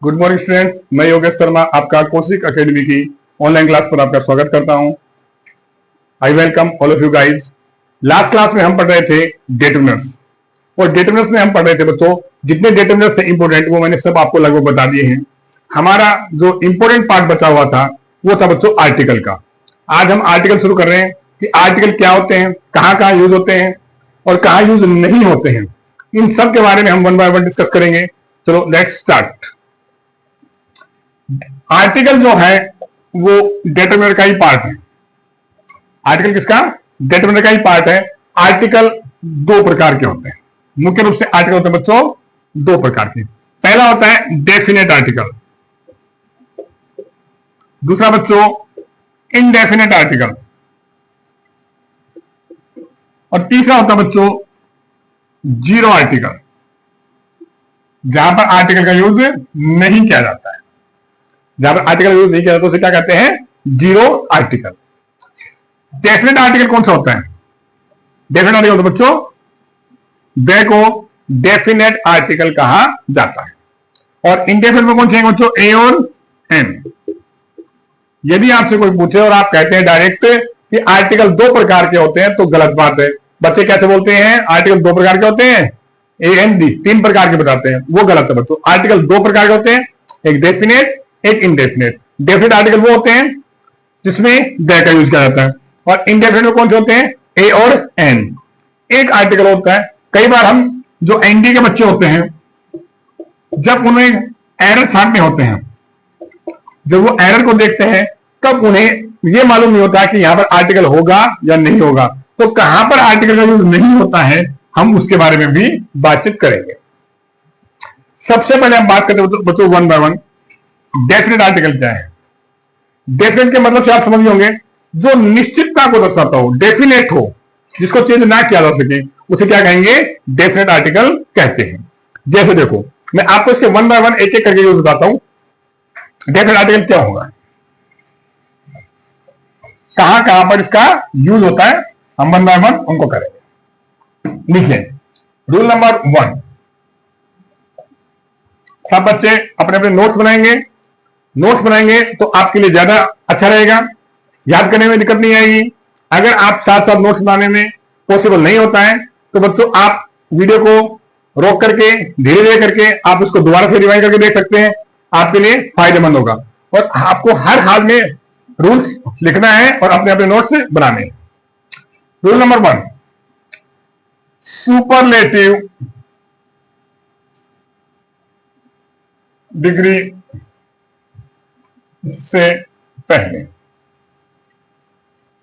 Good morning students, मैं योगेश शर्मा आपका Kaushik academy की ऑनलाइन क्लास पर आपका स्वागत करता हूं। I welcome all of you guys. Last class में हम पढ़ रहे थे डिटरमिनर्स, और डिटरमिनर्स में हम पढ़ रहे थे बच्चों जितने डिटरमिनर्स थे इंपोर्टेंट वो मैंने सब आपको लगभग बता दिए हैं। हमारा जो इंपोर्टेंट पार्ट बचा हुआ था वो था बच्चों आर्टिकल का। आज हम आर्टिकल शुरू कर रहे हैं कि आर्टिकल क्या होते हैं, कहां कहां यूज होते हैं और कहां यूज नहीं होते हैं। इन सब के बारे में हम वन बाय वन डिस्कस करेंगे। चलो लेट्स स्टार्ट। आर्टिकल जो है वो डिटरमिनर का ही पार्ट है। आर्टिकल किसका? डिटरमिनर का ही पार्ट है। आर्टिकल दो प्रकार के होते हैं, मुख्य रूप से आर्टिकल होते हैं बच्चों दो प्रकार के। पहला होता है डेफिनेट आर्टिकल, दूसरा बच्चों इनडेफिनेट आर्टिकल, और तीसरा होता है बच्चों जीरो आर्टिकल, जहां पर आर्टिकल का यूज नहीं किया जाता है। जहां पर आर्टिकल यूज नहीं किया जाता उसे क्या कहते हैं? Zero article. डेफिनेट आर्टिकल कौन सा होता है? डेफिनेट आर्टिकल होता है बच्चों वे को डेफिनेट आर्टिकल कहा जाता है। और इनडेफिनेट में कौन से बच्चों? ए और एन। यदि आपसे कोई पूछे और आप कहते हैं डायरेक्ट कि आर्टिकल दो प्रकार के होते हैं तो गलत बात है। बच्चे कैसे बोलते हैं आर्टिकल दो प्रकार के होते हैं? ए एन डी, तीन प्रकार के बताते हैं, वो गलत है बच्चों। आर्टिकल दो प्रकार के होते हैं, एक डेफिनेट एक इनडेफिनेट। डेफिनेट आर्टिकल वो होते हैं जिसमें द का यूज किया जाता है, और इनडेफिनेट में कौन से होते हैं? ए और एन। एक आर्टिकल होता है, कई बार हम जो एनडी के बच्चे होते हैं जब उन्हें एरर छांटने होते हैं, जब वो एरर को देखते हैं तब उन्हें यह मालूम नहीं होता कि यहां पर आर्टिकल होगा या नहीं होगा। तो कहां पर आर्टिकल का यूज नहीं होता है हम उसके बारे में भी बातचीत करेंगे। सबसे पहले हम बात करते हैं बच्चों one by one. Definite article क्या है? डेफिनेट के मतलब से आप समझ होंगे जो निश्चितता को दर्शाता हो, डेफिनेट हो, जिसको चेंज ना किया जा सके, उसे क्या कहेंगे? डेफिनेट आर्टिकल कहते हैं। जैसे देखो मैं आपको इसके वन बाय वन एक एक करके यूज बताता हूं। डेफिनेट आर्टिकल क्या होगा, कहां कहां पर इसका यूज होता है, हम वन बाय वन उनको करेंगे। लिखिए रूल नंबर 1। सब बच्चे अपने अपने नोट्स बनाएंगे। नोट्स बनाएंगे तो आपके लिए ज्यादा अच्छा रहेगा, याद करने में दिक्कत नहीं आएगी। अगर आप साथ साथ नोट्स बनाने में पॉसिबल नहीं होता है तो बच्चों आप वीडियो को रोक करके धीरे धीरे करके आप उसको दोबारा से रिवाइज करके देख सकते हैं, आपके लिए फायदेमंद होगा। और आपको हर हाल में रूल्स लिखना है और अपने अपने नोट्स बनाने हैं। रूल नंबर 1, सुपरलेटिव डिग्री से पहले।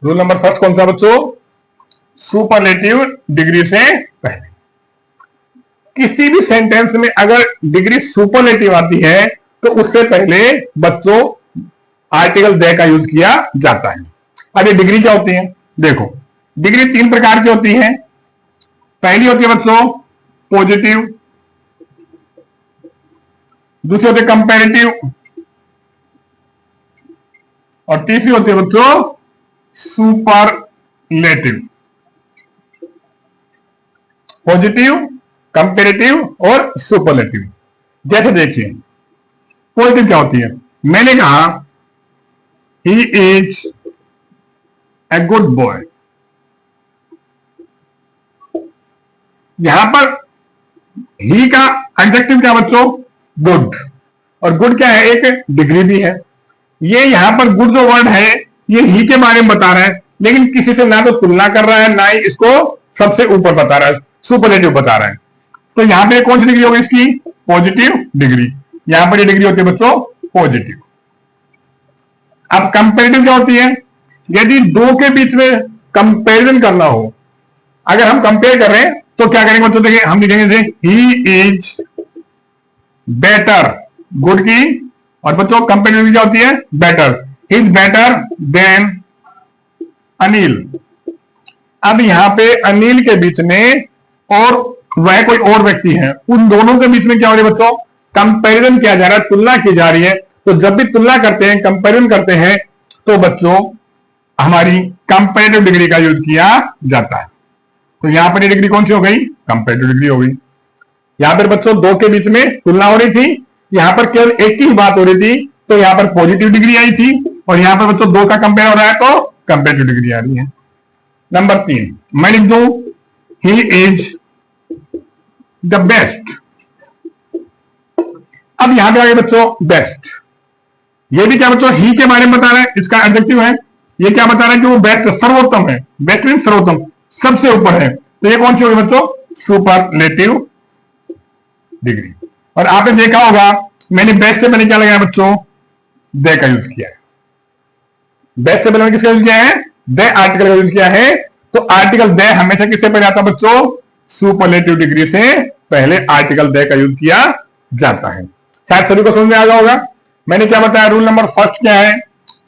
रूल नंबर फर्स्ट कौन सा बच्चों? सुपरलेटिव डिग्री से पहले। किसी भी सेंटेंस में अगर डिग्री सुपरलेटिव आती है तो उससे पहले बच्चों आर्टिकल दे का यूज किया जाता है। अब ये डिग्री क्या होती है? देखो डिग्री तीन प्रकार की होती है। पहली होती है बच्चों पॉजिटिव, दूसरी होती है कंपैरेटिव, और तीसरी होती है बच्चों सुपरलेटिव। पॉजिटिव, कंपैरेटिव और सुपरलेटिव। जैसे देखिए पॉजिटिव क्या होती है? मैंने कहा he is a good boy. यहां पर ही का एडजेक्टिव क्या बच्चों? गुड। और गुड क्या है? एक डिग्री भी है। ये यहां पर गुड जो वर्ड है ये ही के बारे में बता रहा है, लेकिन किसी से ना तो तुलना कर रहा है ना ही इसको सबसे ऊपर बता रहा है, सुपरलेटिव बता रहा है। तो यहां पे कौन सी डिग्री होगी इसकी? Positive degree. यहां पर ये डिग्री होती है बच्चों पॉजिटिव। अब कंपैरेटिव क्या होती है? यदि दो के बीच में कंपैरिजन करना हो, अगर हम कंपेयर कर रहे हैं तो क्या करेंगे बच्चों? देखिए हम लिखेंगे ही इज बेटर, गुड की, और बच्चों कंपैरेटिव क्या होती है? Better. Is better than Anil. अब यहां पे अनिल के बीच में और वह कोई और व्यक्ति है, उन दोनों के बीच में क्या हो रही है बच्चों? कंपैरिजन किया जा रहा है, तुलना की जा रही है। तो जब भी तुलना करते हैं, कंपैरिजन करते हैं तो बच्चों हमारी कंपैरेटिव डिग्री का यूज किया जाता है। तो यहां पर ये डिग्री कौन सी हो गई? कंपैरेटिव डिग्री हो गई। यहां पर बच्चों दो के बीच में तुलना हो रही थी, यहां पर केवल एक की बात हो रही थी, तो यहां पर पॉजिटिव डिग्री आई थी, और यहां पर बच्चों 2 का कंपेयर हो रहा है तो कंपेरेटिव डिग्री आ रही है। नंबर 3 मैं लिख दूं ही इज द बेस्ट। अब यहां पे आगे बच्चों बेस्ट, ये भी क्या बच्चों ही के बारे में बता रहा है, इसका एडजेक्टिव है। ये क्या बता रहा है कि वो बेस्ट सर्वोत्तम है, बेस्ट मीन सर्वोत्तम, सबसे ऊपर है। तो ये कौन सी होगी बच्चों, सुपरलेटिव डिग्री। और आपने देखा होगा मैंने बेस्ट से मैंने क्या लगाया बच्चों, दे का यूज किया है। बेस्ट से मैंने किसका यूज किया है, दे आर्टिकल का यूज किया है। तो आर्टिकल दे हमेशा किससे पहले आता है बच्चों, सुपरलेटिव डिग्री से पहले आर्टिकल दे का यूज किया जाता है। शायद सभी को समझ में आ गया होगा। मैंने क्या बताया, रूल नंबर फर्स्ट क्या है,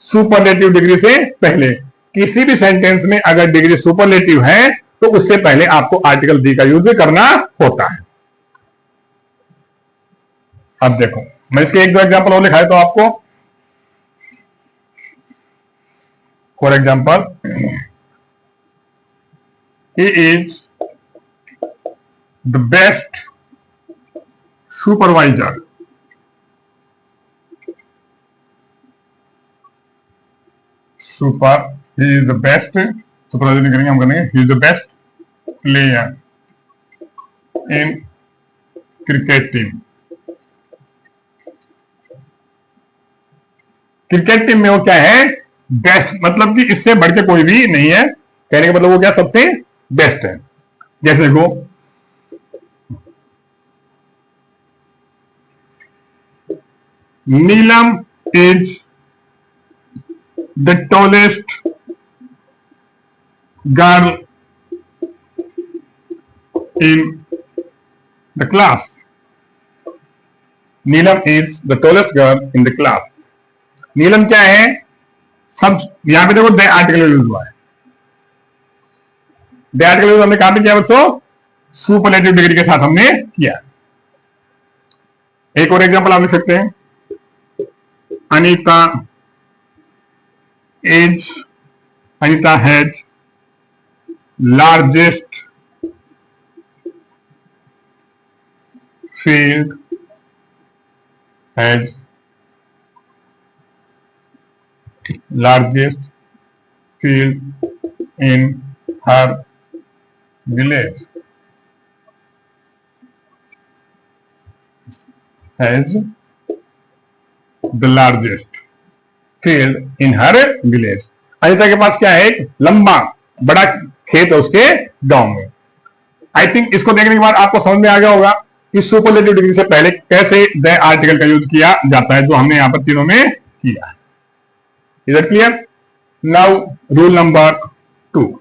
सुपरलेटिव डिग्री से पहले किसी भी सेंटेंस में अगर डिग्री सुपरलेटिव है तो उससे पहले आपको आर्टिकल दी का यूज करना होता है। अब देखो मैं इसके 1-2 एग्जांपल और लिखाया तो आपको, for example he is the best supervisor. He is the best, supervisor नहीं करेंगे, हम करेंगे he is the best player in cricket team. Cricket team में वो क्या है, बेस्ट, मतलब कि इससे बढ़ के कोई भी नहीं है, कहने का मतलब वो क्या सबसे बेस्ट है। जैसे देखो Neelam is the tallest girl in the class. Neelam is the tallest girl in the class. Neelam क्या है, सब यहां पे देखो द आर्टिकल यूज हुआ है। द आर्टिकल यूज हमने कहां पे किया बच्चों, सुपरलेटिव डिग्री के साथ हमने किया। एक और एग्जांपल आप लिख सकते हैं, Anita has largest field has largest field in her village, has the largest field in her village। Anita के पास क्या है, एक लंबा बड़ा खेत है उसके गांव में। आई थिंक इसको देखने के बाद आपको समझ में आ गया होगा कि सुपरलेटिव डिग्री से पहले कैसे द आर्टिकल का यूज किया जाता है, जो हमने यहां पर तीनों में किया है। Is that clear? Now rule number 2,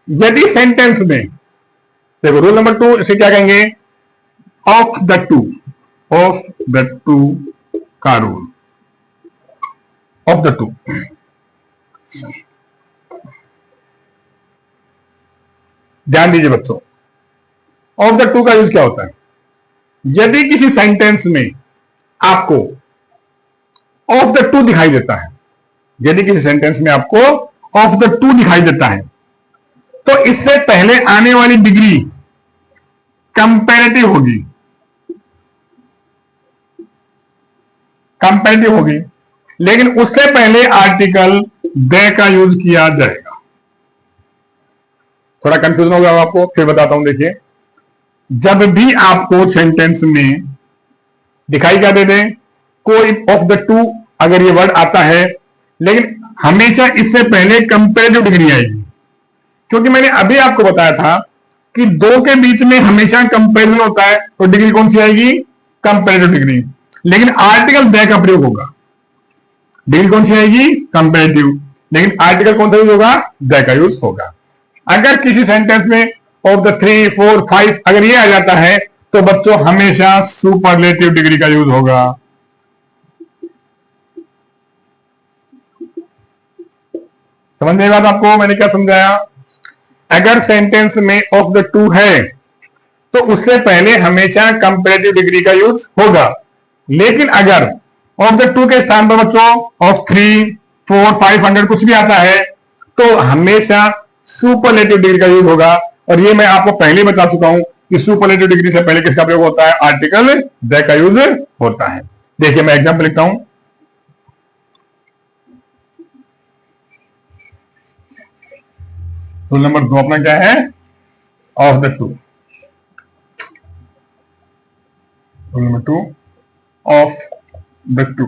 यदि सेंटेंस में देखो रूल नंबर 2 इसे क्या कहेंगे, ऑफ द टू का रूल। ऑफ द टू, ध्यान दीजिए बच्चों, ऑफ द टू का यूज क्या होता है, यदि किसी सेंटेंस में आपको ऑफ द टू दिखाई देता है, यदि किसी सेंटेंस में आपको ऑफ द टू दिखाई देता है, तो इससे पहले आने वाली डिग्री कंपैरेटिव होगी, लेकिन उससे पहले आर्टिकल द का यूज किया जाएगा। थोड़ा कंफ्यूजन होगा आपको, फिर बताता हूं। देखिए, जब भी आपको सेंटेंस में दिखाई क्या दे दें, कोई ऑफ द टू अगर ये वर्ड आता है, लेकिन हमेशा इससे पहले कंपैरेटिव डिग्री आएगी, क्योंकि मैंने अभी आपको बताया था कि दो के बीच में हमेशा कंपैरिजन होता है, तो डिग्री कौन सी आएगी, कंपैरेटिव डिग्री। लेकिन आर्टिकल द का प्रयोग होगा, डिग्री कौन सी आएगी, कंपैरेटिव, लेकिन आर्टिकल कौन सा यूज होगा, द का यूज होगा। अगर किसी सेंटेंस में ऑफ द 3, 4, 5 अगर ये आ जाता है, तो बच्चों हमेशा सुपरलेटिव डिग्री का यूज होगा। समझ में बात आपको मैंने क्या समझाया, अगर सेंटेंस में ऑफ द टू है तो उससे पहले हमेशा कंपैरेटिव डिग्री का यूज होगा, लेकिन अगर ऑफ द टू के स्थान पर बच्चों ऑफ 3, 4, 500 कुछ भी आता है, तो हमेशा सुपरलेटिव डिग्री का यूज होगा। और ये मैं आपको पहले बता चुका हूं कि सुपरलेटिव डिग्री से पहले किसका प्रयोग होता है? आर्टिकल द का यूज होता है। देखिए मैं एग्जाम्पल लिखता हूं। रूल नंबर 2 अपना क्या है? Of the two. Rule number 2 of the two.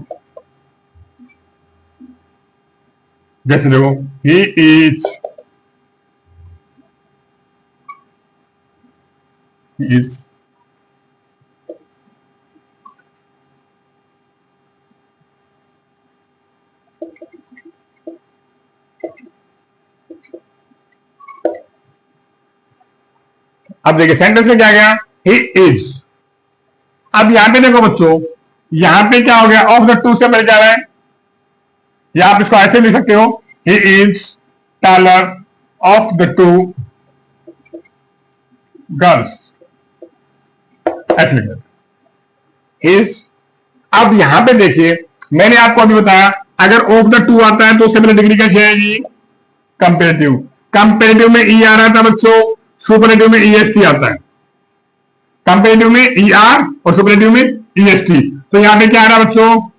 जैसे देखो, ही इज अब देखिए सेंटेंस में क्या गया? He is. अब यहां पे देखो बच्चों, यहां पे क्या हो गया? ऑफ द टू से पहले क्या है? या आप इसको ऐसे लिख सकते हो, he is taller of the two girls, ऐसे लिख दो इज। अब यहां पे देखिए, मैंने आपको अभी बताया अगर ऑफ द टू आता है तो उससे पहले डिग्री कैसे आएगी? कंपेरेटिव। कंपेरेटिव में ई आ रहा था बच्चों, सुपरलेटिव में ईएसटी आता है। कंपेरेटिव में ई आर और सुपरलेटिव में ईएसटी। तो यहां पे क्या आ रहा है बच्चों?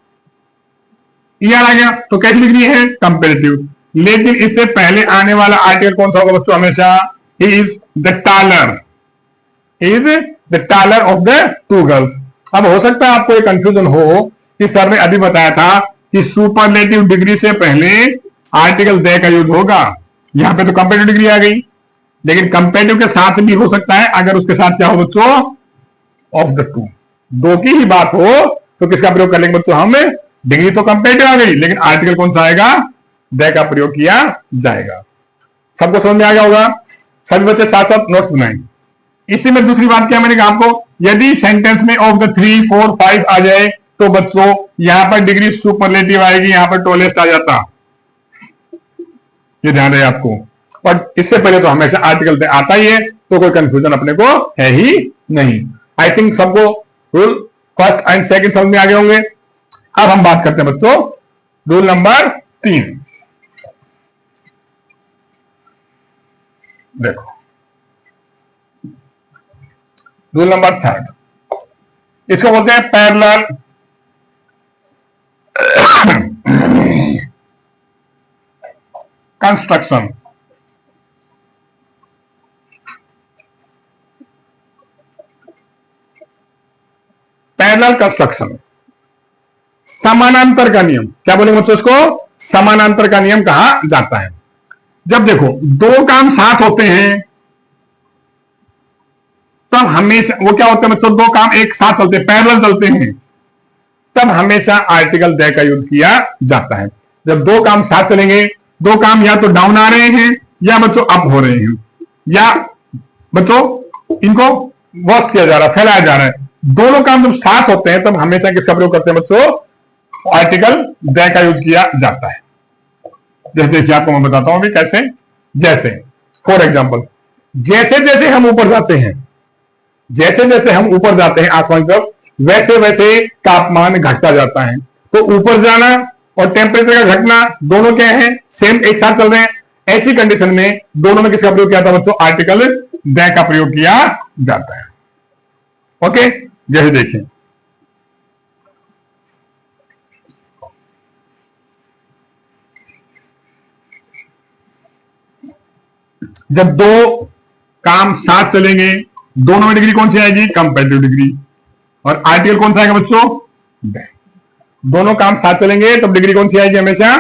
ई आर आ गया, तो कैसी डिग्री है? कंपेरेटिव। लेकिन इससे पहले आने वाला आर्टिकल कौन सा होगा बच्चों? हमेशा he is the taller, is the taller of the two girls. अब हो सकता है आपको एक कंफ्यूजन हो कि सर ने अभी बताया था कि सुपरलेटिव डिग्री से पहले आर्टिकल द का यूज होगा, यहां पे तो कंपेरेटिव डिग्री आ गई। लेकिन कंपेरेटिव के साथ भी हो सकता है, अगर उसके साथ क्या हो बच्चों? Of the two. दो की ही बात हो तो किसका प्रयोग कर लेंगे बच्चों हम? डिग्री तो कंपेरेटिव आ गई, लेकिन आर्टिकल कौन सा आएगा? द का प्रयोग किया जाएगा। सबको समझ में आ गया होगा? सभी बच्चे साथ साथ नोट्स बनाएंगे। इसी में दूसरी बात क्या मैंने कहा आपको, यदि सेंटेंस में ऑफ द 3, 4, 5 आ जाए तो बच्चों यहां पर डिग्री सुपरलेटिव आएगी, यहां पर टॉलेस्ट आ जाता। ये ध्यान रहे आपको। और इससे पहले तो हमेशा आर्टिकल आता ही है, तो कोई कंफ्यूजन अपने को है ही नहीं। आई थिंक सबको रूल फर्स्ट एंड सेकंड समझ में आ गए होंगे। अब हम बात करते हैं बच्चों रूल नंबर 3। देखो रूल नंबर 3, इसको बोलते हैं पैरेलल कंस्ट्रक्शन। पैरेलल कंस्ट्रक्शन, समानांतर का नियम। क्या बोलेंगे बच्चों इसको? समानांतर का नियम कहा जाता है। जब देखो दो काम साथ होते हैं तब हमेशा वो क्या होता है बच्चों? दो काम एक साथ चलते हैं, पैरेलल चलते हैं, तब हमेशा आर्टिकल द का यूज किया जाता है। जब दो काम साथ चलेंगे, दो काम या तो डाउन आ रहे हैं या बच्चों अप हो रहे हैं, या बच्चों इनको वर्स्ट किया जा रहा है, फैलाया जा रहा है, दोनों काम जब साथ होते हैं तब हमेशा किसका प्रयोग करते हैं बच्चों? आर्टिकल द का यूज किया जाता है। जैसे देखिए आपको मैं बताता हूं अभी कैसे। जैसे फॉर एग्जाम्पल, जैसे जैसे हम ऊपर जाते हैं, जैसे जैसे हम ऊपर जाते हैं आसमान की तरफ, वैसे वैसे तापमान घटता जाता है। तो ऊपर जाना और टेम्परेचर का घटना दोनों क्या है? सेम, एक साथ चल रहे हैं। ऐसी कंडीशन में दोनों में किसका प्रयोग किया था बच्चों? आर्टिकल द का प्रयोग किया जाता है। ओके, जैसे देखिए जब दो काम साथ चलेंगे, दोनों में डिग्री कौन सी आएगी? Comparative degree. और आर्टिकल कौन सा आएगा बच्चों? दोनों काम साथ चलेंगे तब डिग्री कौन सी आएगी? हमेशा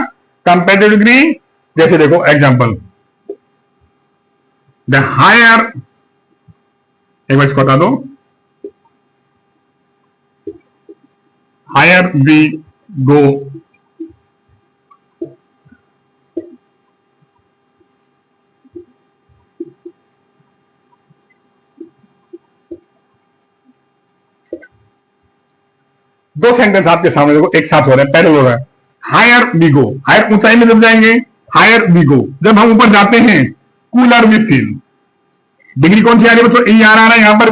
कंपैरेटिव डिग्री। जैसे देखो एग्जांपल, द हायर, एक बार इसको बता दो, हायर वी गो दो सेंटेंस आपके सामने देखो एक साथ हो रहे हैं, पैरेलल हो रहा है। हायर वी गो, हायर ऊंचाई में जब जाएंगे, हायर वी गो, जब हम ऊपर जाते हैं, कूलर वी फील। डिग्री कौन सी आ रही है बच्चों? ई आर आ रहा है, यहां पर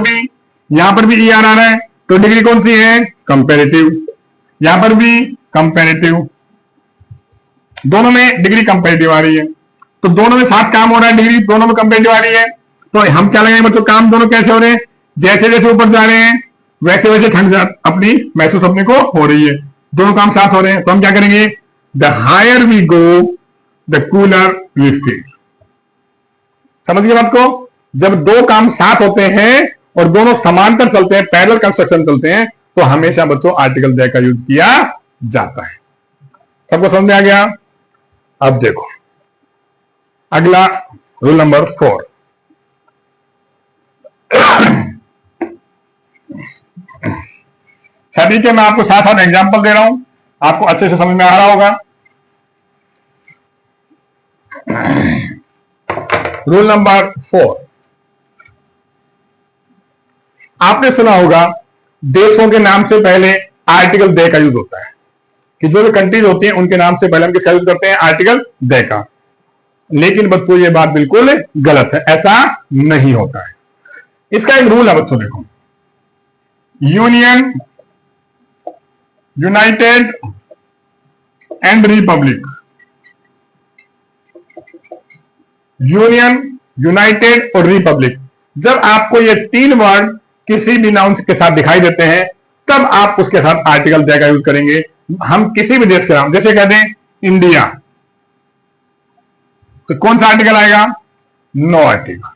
भी ई आर आ रहा है, तो डिग्री कौन सी है? कंपेरेटिव। यहां पर भी कंपेरेटिव, दोनों में डिग्री कंपेरेटिव आ रही है। तो दोनों में साथ काम हो रहा है, डिग्री दोनों में कंपेरेटिव आ रही है। तो हम क्या लगाएंगे बच्चों? काम दोनों कैसे हो रहे हैं? जैसे जैसे ऊपर जा रहे हैं वैसे वैसे ठंड अपनी महसूस अपने को हो रही है, दोनों काम साथ हो रहे हैं, तो हम क्या करेंगे, the higher we go the cooler we feel. समझ गए बात को? जब दो काम साथ होते हैं और दोनों समांतर चलते हैं, पैरेलल कंस्ट्रक्शन चलते हैं, तो हमेशा बच्चों आर्टिकल द का यूज किया जाता है। सबको समझ में आ गया? अब देखो अगला रूल नंबर 4। सभी के मैं आपको साथ साथ एग्जांपल दे रहा हूं, आपको अच्छे से समझ में आ रहा होगा। रूल नंबर 4, आपने सुना होगा देशों के नाम से पहले आर्टिकल दे का यूज होता है, कि जो भी कंट्रीज होती हैं उनके नाम से पहले हम किसका यूज करते हैं, आर्टिकल दे का। लेकिन बच्चों ये बात बिल्कुल गलत है, ऐसा नहीं होता है। इसका एक रूल है बच्चों, देखो, union, United and Republic. Union, United और रिपब्लिक, जब आपको ये तीन वर्ड किसी भी नाउन के साथ दिखाई देते हैं तब आप उसके साथ आर्टिकल दे का यूज करेंगे। हम किसी भी देश के नाम, जैसे कहते हैं इंडिया, तो कौन सा आर्टिकल आएगा, नो आर्टिकल,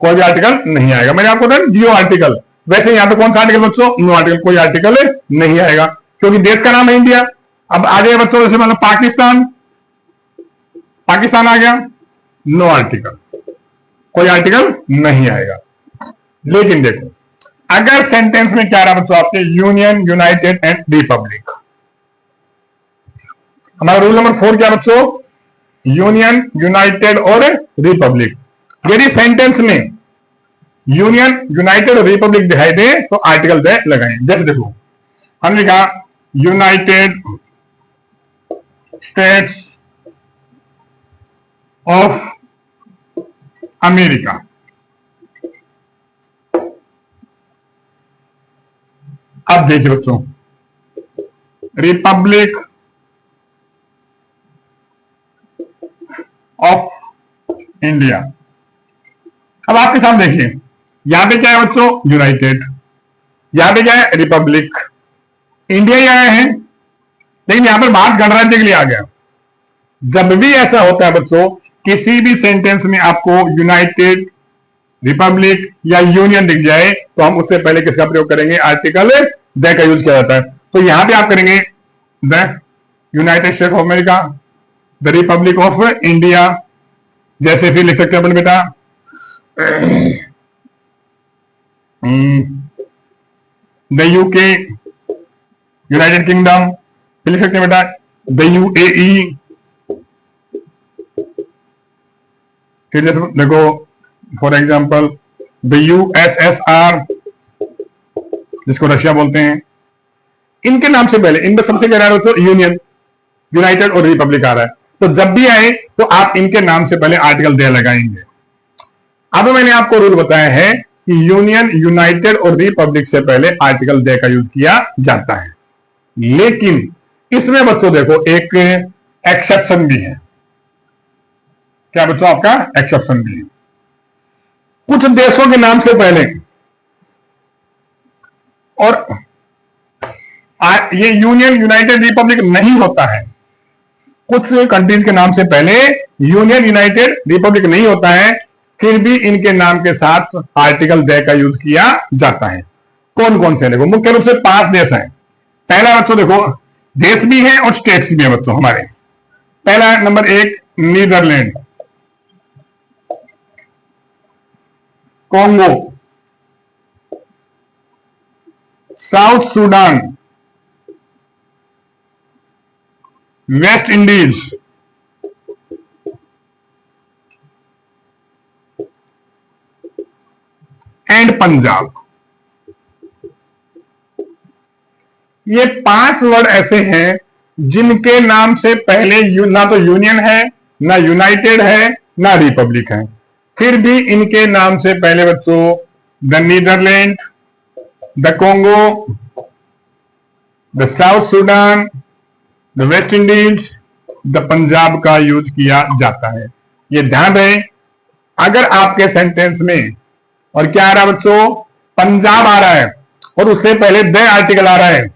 कोई भी आर्टिकल नहीं आएगा। मैंने आपको बताया जीरो आर्टिकल। वैसे यहां पे कौन सा आर्टिकल बच्चों, नो आर्टिकल, कोई आर्टिकल नहीं आएगा क्योंकि देश का नाम है इंडिया। अब आ जाए बच्चों, जैसे मतलब पाकिस्तान, पाकिस्तान आ गया, नो आर्टिकल, कोई आर्टिकल नहीं आएगा। लेकिन देखो अगर सेंटेंस में क्या रहा बच्चों आपके, यूनियन, यूनाइटेड एंड रिपब्लिक, हमारा रूल नंबर 4 क्या बच्चों, यूनियन, यूनाइटेड और रिपब्लिक। यदि सेंटेंस में यूनियन, यूनाइटेड और रिपब्लिक दिखाई दे तो आर्टिकल दे लगाएं। जैसे देखो हमने कहा यूनाइटेड स्टेट्स ऑफ अमेरिका, अब देखिए बच्चों, रिपब्लिक ऑफ इंडिया। अब आपके सामने देखिए यहां पे क्या है बच्चों, यूनाइटेड, यहां पे क्या है, रिपब्लिक, इंडिया ही आया है, लेकिन यहां पर बात गणराज्य के लिए आ गया। जब भी ऐसा होता है बच्चों, किसी भी सेंटेंस में आपको यूनाइटेड, रिपब्लिक या यूनियन दिख जाए तो हम उससे पहले किसका प्रयोग करेंगे, आर्टिकल द का यूज किया जाता है। तो यहां पे आप करेंगे the United states of America, the Republic of India. जैसे फिर लिख सकते हैं अपन बेटा द यूके, यूनाइटेड किंगडम, फिर लिख सकते हैं बेटा द यूएई। फिर जैसे देखो फॉर एग्जाम्पल द यूएसएसआर, जिसको रशिया बोलते हैं। इनके नाम से पहले इनमें सबसे क्या रहा है, यूनियन, यूनाइटेड और रिपब्लिक आ रहा है, तो जब भी आए तो आप इनके नाम से पहले आर्टिकल दे लगाएंगे। अब मैंने आपको रूल बताया है कि यूनियन, यूनाइटेड और रिपब्लिक से पहले आर्टिकल दे का यूज किया जाता है। लेकिन इसमें बच्चों देखो एक एक्सेप्शन भी है। क्या बच्चों, आपका एक्सेप्शन भी है। कुछ देशों के नाम से पहले, और ये यूनियन, यूनाइटेड, रिपब्लिक नहीं होता है, कुछ कंट्रीज के नाम से पहले यूनियन, यूनाइटेड, रिपब्लिक नहीं होता है, फिर भी इनके नाम के साथ आर्टिकल दे का यूज किया जाता है। कौन कौन से, देखो मुख्य रूप से 5 देश हैं। पहला बच्चों देखो, देश भी है और स्टेट्स भी है बच्चों हमारे। पहला number 1 Netherland, Congo, South Sudan, West Indies, and Punjab. ये 5 वर्ड ऐसे हैं जिनके नाम से पहले ना तो यूनियन है, ना यूनाइटेड है, ना रिपब्लिक है, फिर भी इनके नाम से पहले बच्चों the Netherland, the Congo, the South Sudan, the West Indies, the Punjab का यूज किया जाता है। ये ध्यान रहे, अगर आपके सेंटेंस में और क्या आ रहा है बच्चों, पंजाब आ रहा है, और उससे पहले द आर्टिकल आ रहा है,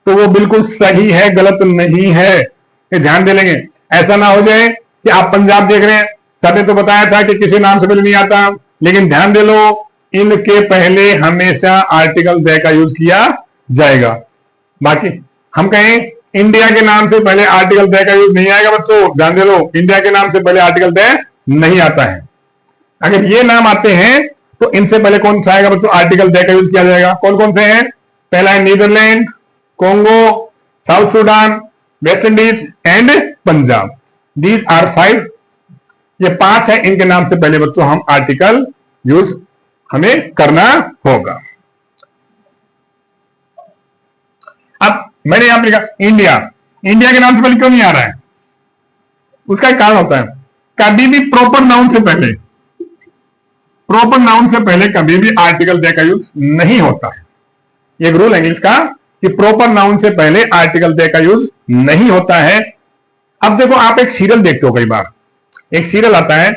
तो वो बिल्कुल सही है, गलत नहीं है। ये ध्यान दे लेंगे। ऐसा ना हो जाए कि आप पंजाब देख रहे हैं, सर ने तो बताया था कि किसी नाम से पहले नहीं आता, लेकिन ध्यान दे लो, इनके पहले हमेशा आर्टिकल द का यूज किया जाएगा। बाकी हम कहें इंडिया के नाम से पहले आर्टिकल द का यूज नहीं आएगा बच्चों, ध्यान दे लो, इंडिया के नाम से पहले आर्टिकल द नहीं आता है। अगर ये नाम आते हैं तो इनसे पहले कौन सा आएगा बच्चों, आर्टिकल द का यूज किया जाएगा। कौन कौन से हैं, पहला है Netherland, Congo, South Sudan, West Indies and Punjab. These are 5, ये 5 है, इनके नाम से पहले बच्चों हम आर्टिकल यूज हमें करना होगा। अब मैंने यहां पर लिखा इंडिया, इंडिया के नाम से पहले क्यों नहीं आ रहा है, उसका एक कारण होता है, कभी भी प्रॉपर नाउन से पहले, प्रॉपर नाउन से पहले कभी भी आर्टिकल द का यूज नहीं होता है। एक रूल है इंग्लिश का कि प्रॉपर नाउन से पहले आर्टिकल द का यूज नहीं होता है। अब देखो, आप एक सीरियल देखते हो, कई बार एक सीरियल आता है,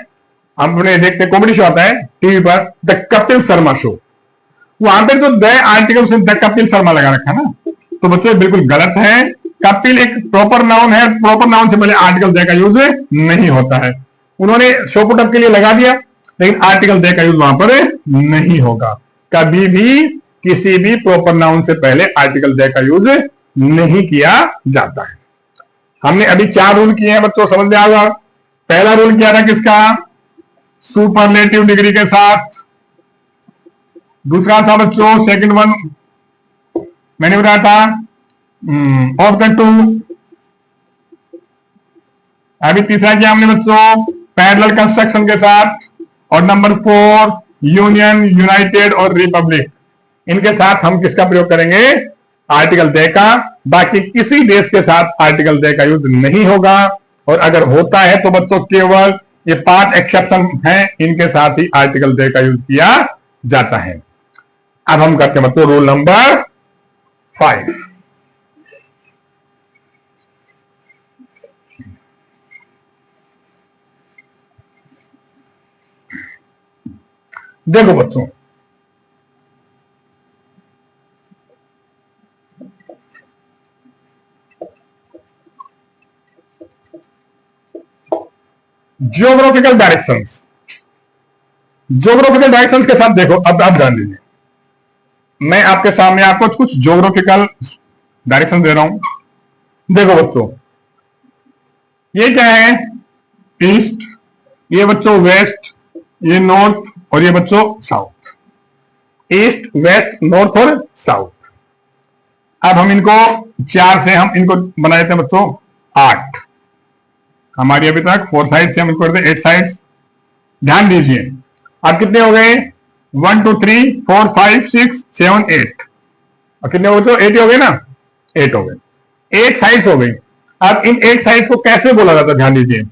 हमने देखते कॉमेडी शो आता है टीवी पर, द कपिल शर्मा शो, वहां पे तो द आर्टिकल से द कपिल शर्मा लगा रखा ना, तो बच्चों बिल्कुल गलत है। कपिल एक प्रॉपर नाउन है, प्रॉपर नाउन से पहले आर्टिकल द का यूज नहीं होता है। उन्होंने शो पुटअप के लिए लगा दिया, लेकिन आर्टिकल द का यूज वहां पर नहीं होगा। कभी भी किसी भी प्रॉपर नाउन से पहले आर्टिकल द का यूज नहीं किया जाता है। हमने अभी 4 रूल किए हैं बच्चों, समझ में आ गया। पहला रूल क्या था किसका, सुपरलेटिव डिग्री के साथ। दूसरा था बच्चों, सेकंड वन मैंने बताया था ऑफ द टू। अभी तीसरा किया हमने बच्चों, पैरेलल कंस्ट्रक्शन के साथ। और नंबर 4 यूनियन, यूनाइटेड और रिपब्लिक, इनके साथ हम किसका प्रयोग करेंगे, आर्टिकल द का। बाकी किसी देश के साथ आर्टिकल द का यूज नहीं होगा, और अगर होता है तो बच्चों केवल ये 5 एक्सेप्शन हैं, इनके साथ ही आर्टिकल द का यूज किया जाता है। अब हम करते हैं बच्चों रूल नंबर 5। देखो बच्चों, ज्योग्राफिकल डायरेक्शंस, ज्योग्राफिकल डायरेक्शंस के साथ देखो, अब आप ध्यान दीजिए, मैं आपके सामने आपको कुछ ज्योग्राफिकल डायरेक्शन दे रहा हूं। देखो बच्चों, ये क्या है, ईस्ट, ये बच्चों वेस्ट, ये नॉर्थ, और ये बच्चों साउथ। ईस्ट, वेस्ट, नॉर्थ और साउथ। अब हम इनको 4 से हम इनको बना देते हैं बच्चों 8। हमारी अभी तक 4 साइड से हम इनको करते 8 साइड्स। ध्यान दीजिए, अब कितने हो गए, 1 2 3 4 5 6 7 8, और कितने हो गए, तो 8 हो गए ना, 8 हो गए, 8 साइड्स हो गई। अब इन 8 साइड्स को कैसे बोला जाता है, ध्यान दीजिए,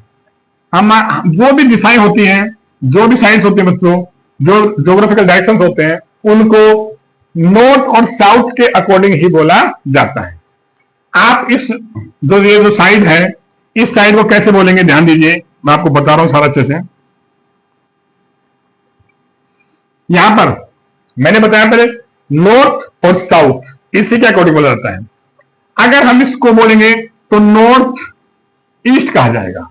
हम जो भी दिशाएं होती हैं, जो भी साइड्स होती हैं बच्चों, जो ज्योग्राफिकल डायरेक्शन होते हैं, उनको नॉर्थ और साउथ के अकॉर्डिंग ही बोला जाता है। आप इस ये जो साइड है, इस साइड को कैसे बोलेंगे, ध्यान दीजिए, मैं आपको बता रहा हूं सारा अच्छे से। यहां पर मैंने बताया पहले नॉर्थ और साउथ इसी के अकॉर्डिंग बोला जाता है। अगर हम इसको बोलेंगे तो नॉर्थ ईस्ट कहा जाएगा,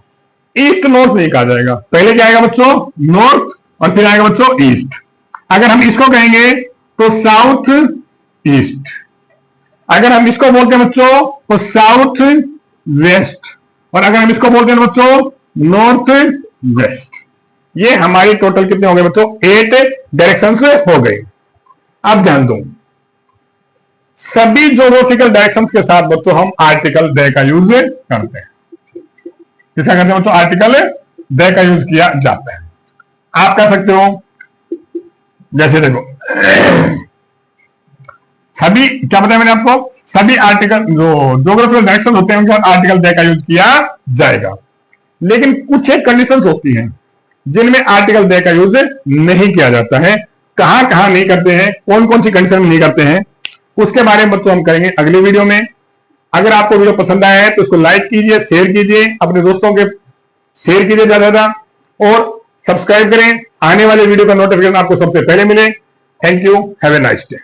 ईस्ट नॉर्थ नहीं कहा जाएगा। पहले क्या आएगा बच्चों, नॉर्थ, और फिर आएगा बच्चों ईस्ट। अगर हम इसको कहेंगे तो साउथ ईस्ट। अगर हम इसको बोलते हैं बच्चों तो साउथ वेस्ट, और अगर हम इसको बोलते हैं बच्चों नॉर्थ वेस्ट। ये हमारी टोटल कितने हो गए बच्चों, 8 डायरेक्शन से हो गए। अब ध्यान दो, सभी ज्योग्राफिकल डायरेक्शन के साथ बच्चों हम आर्टिकल द का यूज करते हैं। किसका करते हैं बच्चों, आर्टिकल द का यूज किया जाता है। आप कह सकते हो, जैसे देखो, सभी क्या बताया मैंने आपको, सभी आर्टिकल जो ज्योग्राफिकल डायरेक्शन होते हैं उनके साथ आर्टिकल द का यूज किया जाएगा। लेकिन कुछ एक कंडीशंस होती हैं जिनमें आर्टिकल द का यूज नहीं किया जाता है। कहां कहां नहीं करते हैं, कौन कौन सी कंडीशन में नहीं करते हैं, उसके बारे में बच्चों हम करेंगे अगली वीडियो में। अगर आपको वीडियो पसंद आया है तो इसको लाइक कीजिए, शेयर कीजिए, अपने दोस्तों के शेयर कीजिए ज्यादा, और सब्सक्राइब करें आने वाले वीडियो का नोटिफिकेशन आपको सबसे पहले मिले। Thank you, have a nice day.